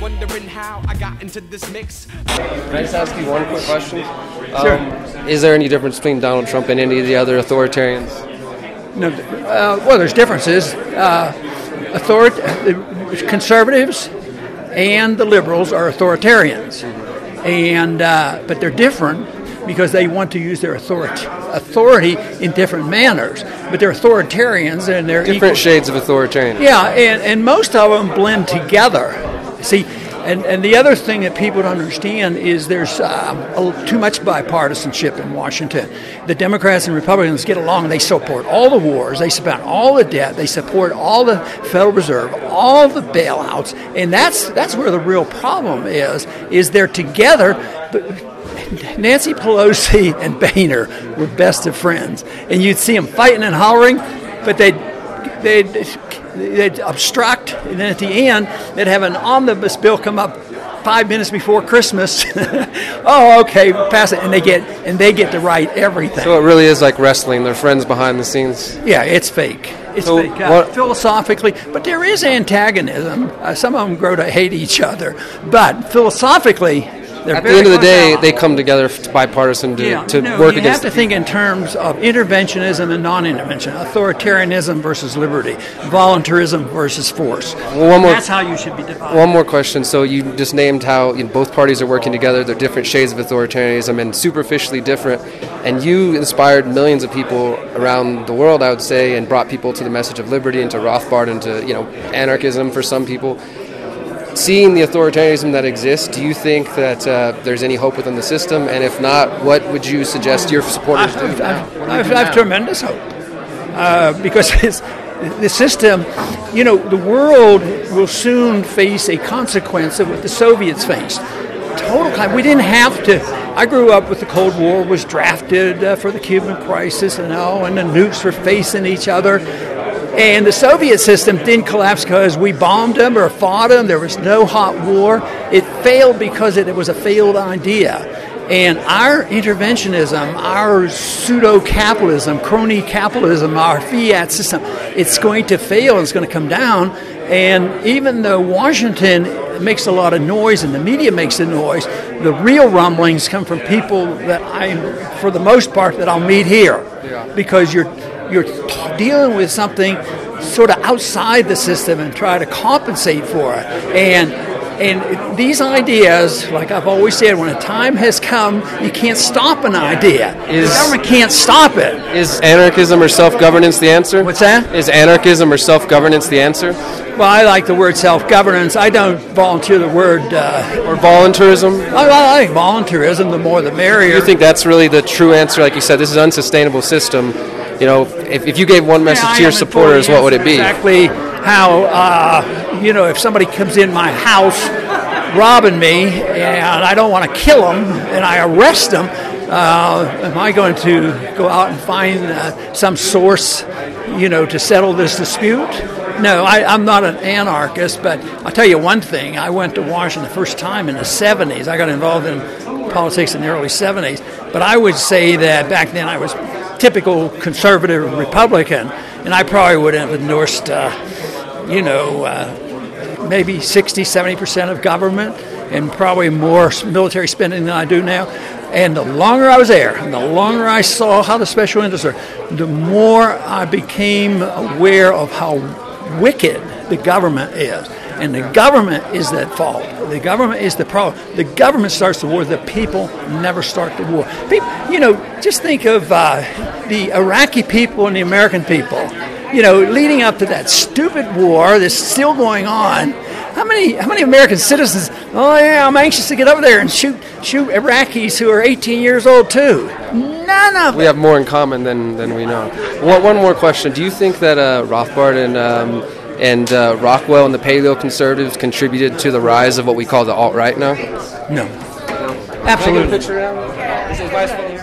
wondering how I got into this mix. Can I just ask you one quick question? Sure. Is there any difference between Donald Trump and any of the other authoritarians? No. Well, there's differences. Conservatives and the liberals are authoritarians, and but they're different because they want to use their authority in different manners. But they're authoritarians, and they're different shades of authoritarian. Yeah, and most of them blend together. See, and the other thing that people don't understand is there's too much bipartisanship in Washington. The Democrats and Republicans get along. They support all the wars. They support all the debt. They support all the Federal Reserve, all the bailouts. And that's where the real problem is they're together. But Nancy Pelosi and Boehner were best of friends. And you'd see them fighting and hollering, but they'd obstruct, and then at the end, they'd have an omnibus bill come up 5 minutes before Christmas. Oh, okay, pass it, and they get to write everything. So it really is like wrestling. They're friends behind the scenes. Yeah, it's fake. It's fake philosophically, but there is antagonism. Some of them grow to hate each other, but philosophically, at the end of the day, they come together bipartisan to work against. You have to think in terms of interventionism and non-intervention, authoritarianism versus liberty, voluntarism versus force. Well, that's how you should be divided. One more question. So you just named how both parties are working together. They're different shades of authoritarianism and superficially different. And you inspired millions of people around the world, I would say, and brought people to the message of liberty and to Rothbard and to anarchism for some people. Seeing the authoritarianism that exists, do you think that there's any hope within the system? And if not, what would you suggest your supporters do? I have tremendous hope because the system, the world will soon face a consequence of what the Soviets faced. Total. We didn't have to. I grew up with the Cold War, was drafted for the Cuban crisis, and the nukes were facing each other. And the Soviet system didn't collapse because we bombed them or fought them. There was no hot war. It failed because it was a failed idea. And our interventionism, our pseudo-capitalism, crony capitalism, our fiat system, it's going to fail. It's going to come down. And even though Washington makes a lot of noise and the media makes the noise, the real rumblings come from people that for the most part, that I'll meet here. Yeah. Because you're dealing with something sort of outside the system and try to compensate for it. And these ideas, like I've always said, when a time has come, you can't stop an idea. The government can't stop it. Is anarchism or self-governance the answer? What's that? Is anarchism or self-governance the answer? Well, I like the word self-governance. I don't volunteer the word... or voluntarism? I like voluntarism. The more the merrier. Do you think that's really the true answer? Like you said, this is an unsustainable system. If you gave one message to your supporters, what would it be? Exactly how, if somebody comes in my house robbing me and I don't want to kill them and I arrest them, am I going to go out and find some source, to settle this dispute? No, I'm not an anarchist, but I'll tell you one thing. I went to Washington the first time in the 70s. I got involved in politics in the early 70s, but I would say that back then I was typical conservative Republican, and I probably would have endorsed, maybe 60, 70% of government and probably more military spending than I do now. And the longer I was there, and the longer I saw how the special interests are, the more I became aware of how wicked the government is. And the government is at fault. The government is the problem. The government starts the war. The people never start the war. People, just think of the Iraqi people and the American people. Leading up to that stupid war that's still going on. How many American citizens? Oh yeah, I'm anxious to get over there and shoot Iraqis who are 18 years old too. None of them. We have more in common than we know. One more question: do you think that Rothbard and Rockwell and the paleoconservatives contributed to the rise of what we call the alt-right now? No. Absolutely. Can I get a picture now? This is nice.